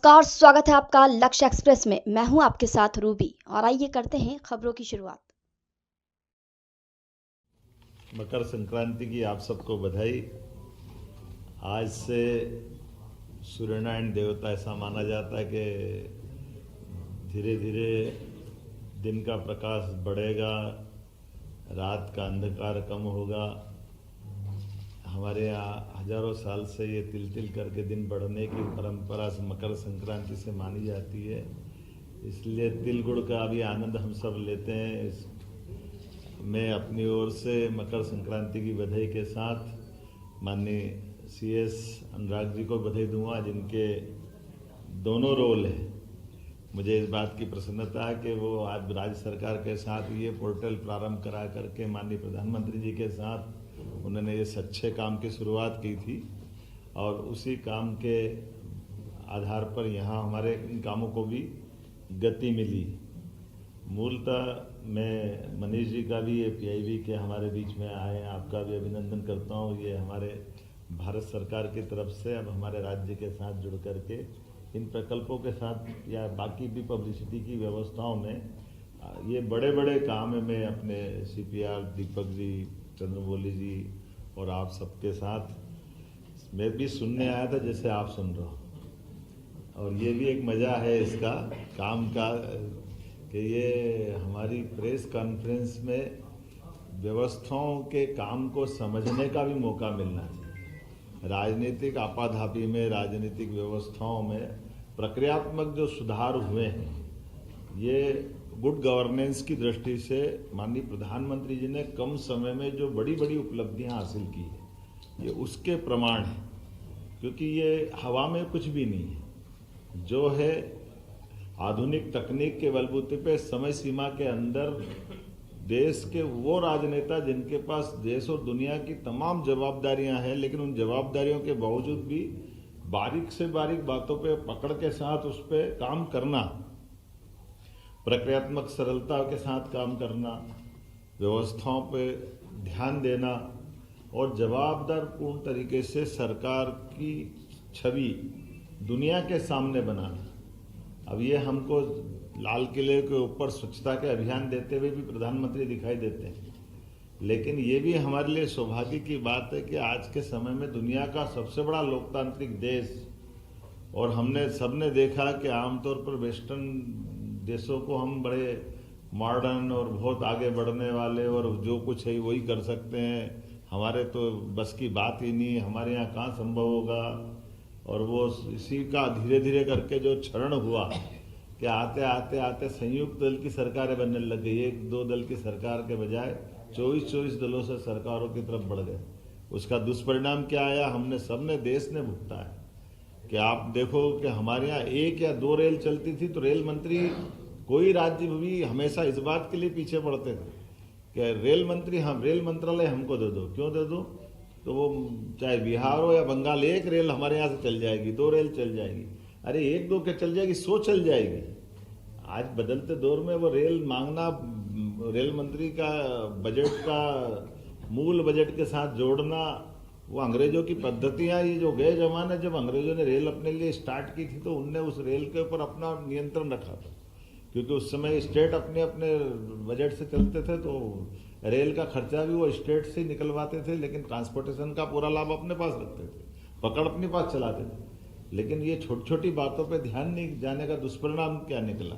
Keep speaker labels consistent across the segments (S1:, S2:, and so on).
S1: नमस्कार, स्वागत है आपका लक्ष्य एक्सप्रेस में। मैं हूं आपके साथ रूबी और आइए करते हैं खबरों की शुरुआत।
S2: मकर संक्रांति की आप सबको बधाई। आज से सूर्यनारायण देवता ऐसा माना जाता है कि धीरे धीरे दिन का प्रकाश बढ़ेगा, रात का अंधकार कम होगा। हमारे यहाँ हजारों साल से ये तिल तिल करके दिन बढ़ने की परंपरा मकर संक्रांति से मानी जाती है। इसलिए तिल गुड़ का भी आनंद हम सब लेते हैं। मैं अपनी ओर से मकर संक्रांति की बधाई के साथ माननीय CS अनुराग जी को बधाई दूंगा, जिनके दोनों रोल हैं। मुझे इस बात की प्रसन्नता है कि वो आज राज्य सरकार के साथ ये पोर्टल प्रारंभ करा करके माननीय प्रधानमंत्री जी के साथ उन्होंने इस अच्छे काम की शुरुआत की थी और उसी काम के आधार पर यहाँ हमारे इन कामों को भी गति मिली। मूलतः मैं मनीष जी का भी PIB के हमारे बीच में आए, आपका भी अभिनंदन करता हूँ। ये हमारे भारत सरकार की तरफ से अब हमारे राज्य के साथ जुड़ करके इन प्रकल्पों के साथ या बाकी भी पब्लिसिटी की व्यवस्थाओं में ये बड़े बड़े काम है। मैं अपने CPR दीपक जी, चंद्रमौली जी और आप सबके साथ मैं भी सुनने आया था जैसे आप सुन रहे हो, और ये भी एक मज़ा है इसका काम का कि ये हमारी प्रेस कॉन्फ्रेंस में व्यवस्थाओं के काम को समझने का भी मौका मिलना चाहिए। राजनीतिक आपाधापी में, राजनीतिक व्यवस्थाओं में प्रक्रियात्मक जो सुधार हुए हैं, ये गुड गवर्नेंस की दृष्टि से माननीय प्रधानमंत्री जी ने कम समय में जो बड़ी बड़ी उपलब्धियां हासिल की है, ये उसके प्रमाण है। क्योंकि ये हवा में कुछ भी नहीं है, जो है आधुनिक तकनीक के बलबूते पे समय सीमा के अंदर देश के वो राजनेता जिनके पास देश और दुनिया की तमाम जवाबदारियां हैं, लेकिन उन जवाबदारियों के बावजूद भी बारीक से बारीक बातों पे पकड़ के साथ उस पर काम करना, प्रक्रियात्मक सरलता के साथ काम करना, व्यवस्थाओं पे ध्यान देना और जवाबदार पूर्ण तरीके से सरकार की छवि दुनिया के सामने बनाना। अब ये हमको लाल किले के ऊपर स्वच्छता के अभियान देते हुए भी प्रधानमंत्री दिखाई देते हैं, लेकिन ये भी हमारे लिए सौभाग्य की बात है कि आज के समय में दुनिया का सबसे बड़ा लोकतांत्रिक देश, और हमने सबने देखा कि आमतौर पर वेस्टर्न देशों को हम बड़े मॉडर्न और बहुत आगे बढ़ने वाले और जो कुछ है वही कर सकते हैं, हमारे तो बस की बात ही नहीं, हमारे यहाँ कहाँ संभव होगा। और वो इसी का धीरे धीरे करके जो क्षरण हुआ कि आते आते आते संयुक्त दल की सरकारें बनने लग गई। 1-2 दल की सरकार के बजाय 24-24 दलों से सरकारों की तरफ बढ़ गए। उसका दुष्परिणाम क्या आया, हमने सबने, देश ने भुगता है। कि आप देखो कि हमारे यहाँ 1 या 2 रेल चलती थी तो रेल मंत्री, कोई राज्य भी हमेशा इस बात के लिए पीछे पड़ते थे कि रेल मंत्री, हम रेल मंत्रालय हमको दे दो। क्यों दे दो? तो वो चाहे बिहार हो या बंगाल, 1 रेल हमारे यहाँ से चल जाएगी, 2 रेल चल जाएगी। अरे 1-2 के चल जाएगी, 100 चल जाएगी। आज बदलते दौर में वो रेल मांगना, रेल मंत्री का बजट का मूल बजट के साथ जोड़ना, वो अंग्रेजों की पद्धतियां। ये जो गए जमाने जब अंग्रेजों ने रेल अपने लिए स्टार्ट की थी तो उनने उस रेल के ऊपर अपना नियंत्रण रखा था, क्योंकि उस समय स्टेट अपने अपने बजट से चलते थे, तो रेल का खर्चा भी वो स्टेट से निकलवाते थे, लेकिन ट्रांसपोर्टेशन का पूरा लाभ अपने पास रखते थे, पकड़ अपने पास चलाते थे। लेकिन ये छोटी छोटी बातों पर ध्यान नहीं जाने का दुष्परिणाम क्या निकला।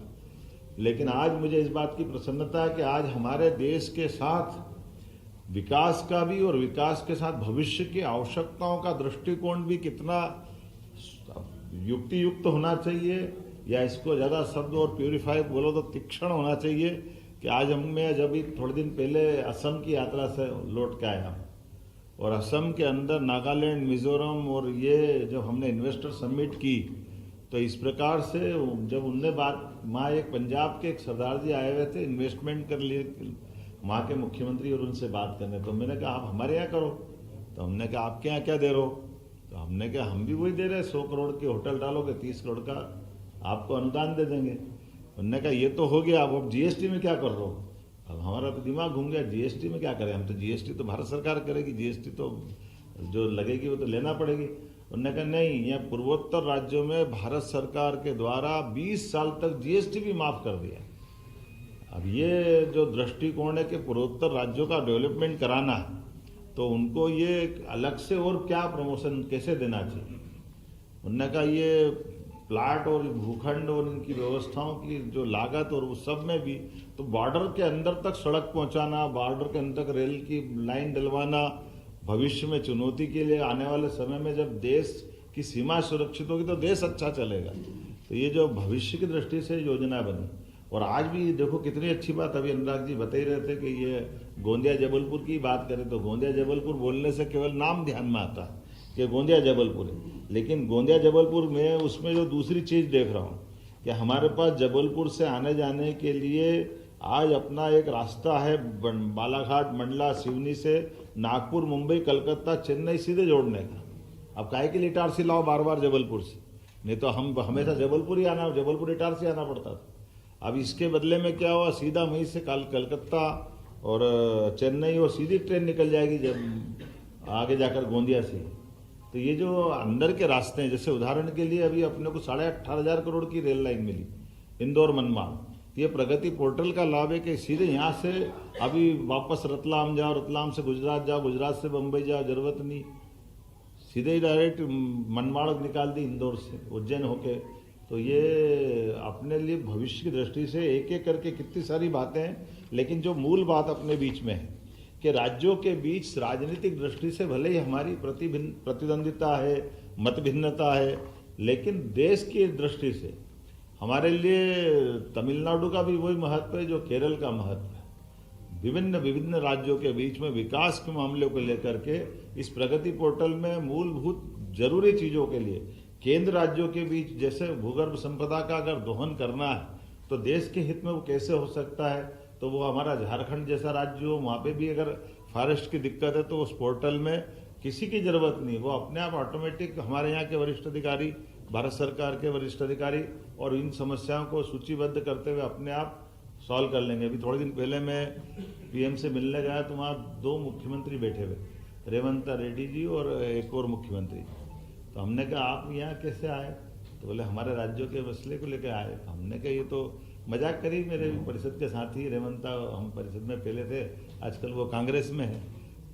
S2: लेकिन आज मुझे इस बात की प्रसन्नता है कि आज हमारे देश के साथ विकास का भी और विकास के साथ भविष्य की आवश्यकताओं का दृष्टिकोण भी कितना युक्ति युक्त होना चाहिए, या इसको ज़्यादा शब्द और प्यूरिफाई बोलो तो तीक्ष्ण होना चाहिए। कि आज मैं जब थोड़े दिन पहले असम की यात्रा से लौट के आया, और असम के अंदर नागालैंड, मिजोरम और ये जब हमने इन्वेस्टर समिट की, तो इस प्रकार से जब उनने बात, वहाँ एक पंजाब के एक सरदार जी आए हुए थे इन्वेस्टमेंट कर लिए वहाँ के मुख्यमंत्री, और उनसे बात करने। तो मैंने कहा आप हमारे यहाँ करो। तो हमने कहा आपके यहाँ क्या दे रहे हो? तो हमने कहा हम भी वही दे रहे हैं, 100 करोड़ के होटल डालोगे 30 करोड़ का आपको अनुदान दे देंगे। उन्होंने कहा ये तो हो गया, अब GST में क्या कर रहे हो? अब हमारा तो दिमाग घूम गया, GST में क्या करें हम? तो GST तो भारत सरकार करेगी, GST तो जो लगेगी वो तो लेना पड़ेगी। उन्होंने कहा नहीं, यह पूर्वोत्तर राज्यों में भारत सरकार के द्वारा 20 साल तक जीएसटी भी माफ कर दिया। अब ये जो दृष्टिकोण है कि पूर्वोत्तर राज्यों का डेवलपमेंट कराना है, तो उनको ये अलग से और क्या प्रमोशन कैसे देना चाहिए। उन्होंने कहा ये प्लाट और भूखंड और इनकी व्यवस्थाओं की जो लागत और उस सब में भी, तो बॉर्डर के अंदर तक सड़क पहुंचाना, बॉर्डर के अंदर तक रेल की लाइन डलवाना, भविष्य में चुनौती के लिए आने वाले समय में जब देश की सीमा सुरक्षित होगी तो देश अच्छा चलेगा। तो ये जो भविष्य की दृष्टि से योजना बनी, और आज भी देखो कितनी अच्छी बात, अभी अनुराग जी बता ही रहे थे कि ये गोंदिया जबलपुर की बात करें तो गोंदिया जबलपुर बोलने से केवल नाम ध्यान में आता है कि गोंदिया जबलपुर है, लेकिन गोंदिया जबलपुर में उसमें जो दूसरी चीज़ देख रहा हूँ कि हमारे पास जबलपुर से आने जाने के लिए आज अपना एक रास्ता है बालाघाट, मंडला, सिवनी से नागपुर, मुंबई, कलकत्ता, चेन्नई सीधे जोड़ने का। अब काहे के लिए इटारसी लाओ बार बार जबलपुर से, नहीं तो हम हमेशा जबलपुर ही आना, जबलपुर इटारसी आना पड़ता था। अब इसके बदले में क्या हुआ, सीधा वहीं से कलकत्ता और चेन्नई और सीधी ट्रेन निकल जाएगी जब आगे जाकर गोंदिया से। तो ये जो अंदर के रास्ते हैं, जैसे उदाहरण के लिए अभी अपने को 18,500 करोड़ की रेल लाइन मिली इंदौर मनमाड़, ये प्रगति पोर्टल का लाभ है कि सीधे यहाँ से अभी वापस रतलाम जाओ, रतलाम से गुजरात जाओ, गुजरात से बम्बई जाओ, जरूरत नहीं, सीधे ही डायरेक्ट मनमाड़ निकाल दी इंदौर से उज्जैन होके। तो ये अपने लिए भविष्य की दृष्टि से एक एक करके कितनी सारी बातें हैं, लेकिन जो मूल बात अपने बीच में है कि राज्यों के बीच राजनीतिक दृष्टि से भले ही हमारी प्रतिद्वंदिता है, मत भिन्नता है, लेकिन देश की दृष्टि से हमारे लिए तमिलनाडु का भी वही महत्व है जो केरल का महत्व है। विभिन्न विभिन्न राज्यों के बीच में विकास के मामलों को लेकर के इस प्रगति पोर्टल में मूलभूत जरूरी चीजों के लिए केंद्र राज्यों के बीच, जैसे भूगर्भ संपदा का अगर दोहन करना है तो देश के हित में वो कैसे हो सकता है, तो वो हमारा झारखंड जैसा राज्य हो, वहाँ पे भी अगर फॉरेस्ट की दिक्कत है तो उस पोर्टल में किसी की जरूरत नहीं, वो अपने आप ऑटोमेटिक हमारे यहाँ के वरिष्ठ अधिकारी, भारत सरकार के वरिष्ठ अधिकारी और इन समस्याओं को सूचीबद्ध करते हुए अपने आप सॉल्व कर लेंगे। अभी थोड़े दिन पहले मैं पीएम से मिलने गया तो वहाँ 2 मुख्यमंत्री बैठे हुए, रेवंत रेड्डी जी और एक और मुख्यमंत्री। तो हमने कहा आप यहाँ कैसे आए, तो बोले हमारे राज्यों के मसले को लेकर आए। हमने कहा ये तो मजाक करी, मेरे परिषद के साथी रेवंता, हम परिषद में पहले थे, आजकल वो कांग्रेस में है।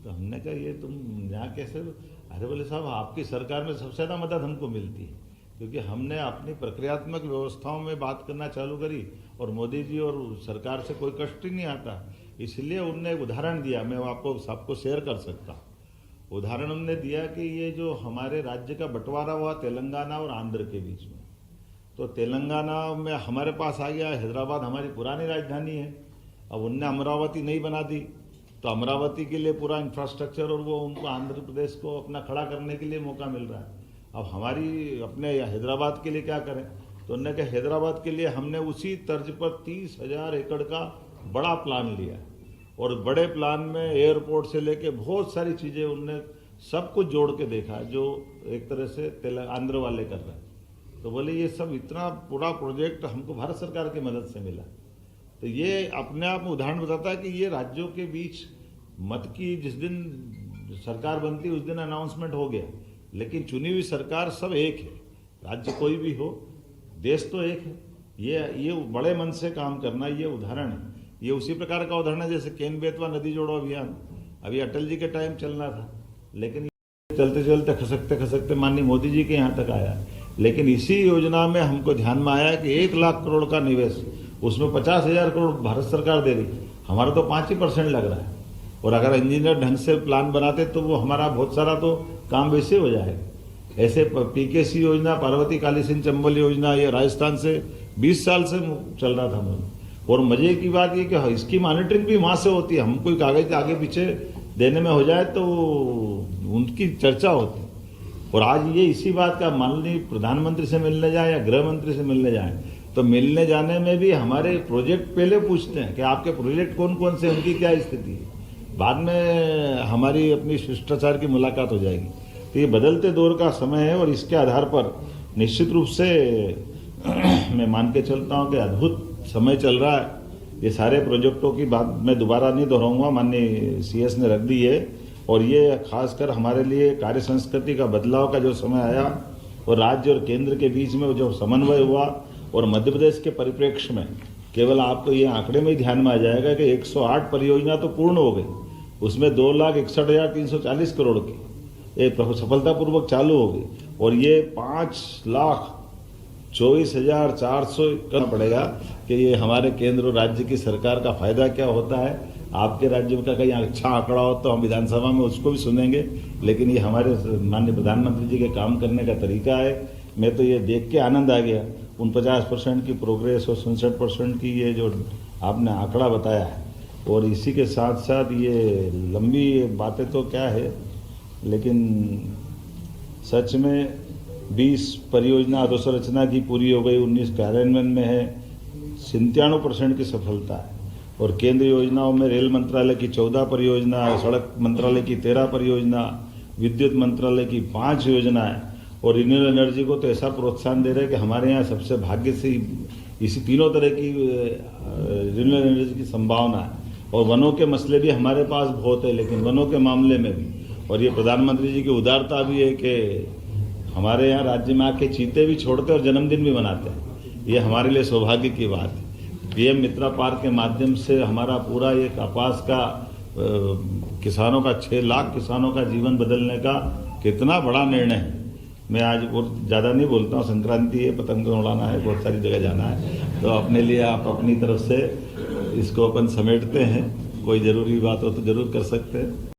S2: तो हमने कहा ये तुम यहाँ कैसे, अरे बोले साहब आपकी सरकार में सबसे ज़्यादा मदद हमको मिलती है, क्योंकि हमने अपनी प्रक्रियात्मक व्यवस्थाओं में बात करना चालू करी और मोदी जी और सरकार से कोई कष्ट ही नहीं आता। इसलिए उनने एक उदाहरण दिया, मैं आपको सबको शेयर कर सकता हूँ। उदाहरण हमने दिया कि ये जो हमारे राज्य का बंटवारा हुआ तेलंगाना और आंध्र के बीच में, तो तेलंगाना में हमारे पास आ गया हैदराबाद, हमारी पुरानी राजधानी है। अब उनने अमरावती नहीं बना दी, तो अमरावती के लिए पूरा इंफ्रास्ट्रक्चर और वो उनको आंध्र प्रदेश को अपना खड़ा करने के लिए मौका मिल रहा है। अब हमारी अपने हैदराबाद के लिए क्या करें, तो उन्होंने कहा हैदराबाद के लिए हमने उसी तर्ज पर 30,000 एकड़ का बड़ा प्लान लिया, और बड़े प्लान में एयरपोर्ट से लेके बहुत सारी चीज़ें उनने सब कुछ जोड़ के देखा जो एक तरह से आंध्र वाले कर रहे हैं। तो बोले ये सब इतना पूरा प्रोजेक्ट हमको भारत सरकार की मदद से मिला। तो ये अपने आप में उदाहरण बताता है कि ये राज्यों के बीच मत की जिस दिन सरकार बनती उस दिन अनाउंसमेंट हो गया, लेकिन चुनी हुई सरकार सब एक है, राज्य कोई भी हो, देश तो एक है। ये बड़े मन से काम करना ये उदाहरण है। ये उसी प्रकार का उदाहरण है जैसे केन बेतवा नदी जोड़ो अभियान, अभी अटल जी के टाइम चलना था, लेकिन चलते चलते खसकते खसकते माननीय मोदी जी के यहाँ तक आया। लेकिन इसी योजना में हमको ध्यान में आया कि 1 लाख करोड़ का निवेश, उसमें 50,000 करोड़ भारत सरकार दे रही, हमारा तो 5% लग रहा है। और अगर इंजीनियर ढंग से प्लान बनाते तो वो हमारा बहुत सारा तो काम वैसे हो जाएगा। ऐसे पीकेसी योजना, पार्वती काली सिंह चंबल योजना, ये राजस्थान से 20 साल से चल रहा था। और मजे की बात ये कि इसकी मॉनिटरिंग भी वहां से होती है, हम कोई कागज आगे पीछे देने में हो जाए तो उनकी चर्चा होती। और आज ये इसी बात का, माननीय प्रधानमंत्री से मिलने जाए या गृह मंत्री से मिलने जाए, तो मिलने जाने में भी हमारे प्रोजेक्ट पहले पूछते हैं कि आपके प्रोजेक्ट कौन कौन से, उनकी क्या स्थिति है। बाद में हमारी अपनी शिष्टाचार की मुलाकात हो जाएगी। तो ये बदलते दौर का समय है, और इसके आधार पर निश्चित रूप से मैं मान के चलता हूँ कि अद्भुत समय चल रहा है। ये सारे प्रोजेक्टों की बात मैं दोबारा नहीं दोहराऊंगा, माननीय सीएस ने रख दी है। और ये खासकर हमारे लिए कार्य संस्कृति का बदलाव का जो समय आया और राज्य और केंद्र के बीच में जो समन्वय हुआ और मध्य प्रदेश के परिप्रेक्ष्य में केवल आपको ये आंकड़े में ही ध्यान में आ जाएगा कि 108 परियोजना तो पूर्ण हो गई, उसमें 2,61,340 करोड़ की एक सफलतापूर्वक चालू हो गई और ये 5,24,400 करना पड़ेगा कि ये हमारे केंद्र और राज्य की सरकार का फायदा क्या होता है। आपके राज्य का कहीं अच्छा आंकड़ा हो तो हम विधानसभा में उसको भी सुनेंगे, लेकिन ये हमारे माननीय प्रधानमंत्री जी के काम करने का तरीका है। मैं तो ये देख के आनंद आ गया 49% की प्रोग्रेस और 67% की ये जो आपने आंकड़ा बताया है। और इसी के साथ साथ ये लंबी बातें तो क्या है, लेकिन सच में 20 परियोजना अधोसंरचना की पूरी हो गई, 19 कार्यान्वयन में है, 97% की सफलता है। और केंद्र योजनाओं में रेल मंत्रालय की 14 परियोजना, सड़क मंत्रालय की 13 परियोजना, विद्युत मंत्रालय की 5 योजनाएं और रिन्यूएबल एनर्जी को तो ऐसा प्रोत्साहन दे रहे हैं कि हमारे यहाँ सबसे भाग्य से इसी तीनों तरह की रिन्यूएबल एनर्जी की संभावना है। और वनों के मसले भी हमारे पास बहुत है, लेकिन वनों के मामले में भी और ये प्रधानमंत्री जी की उदारता भी है कि हमारे यहाँ राज्य में आके चीते भी छोड़ते और जन्मदिन भी मनाते हैं। ये हमारे लिए सौभाग्य की बात है। पीएम मित्रा पार्क के माध्यम से हमारा पूरा ये कपास का किसानों का 6 लाख किसानों का जीवन बदलने का कितना बड़ा निर्णय है। मैं आज बहुत ज़्यादा नहीं बोलता हूँ, संक्रांति है, पतंग उड़ाना है, बहुत सारी जगह जाना है, तो अपने लिए आप अपनी तरफ से इसको अपन समेटते हैं। कोई ज़रूरी बात हो तो ज़रूर कर सकते हैं।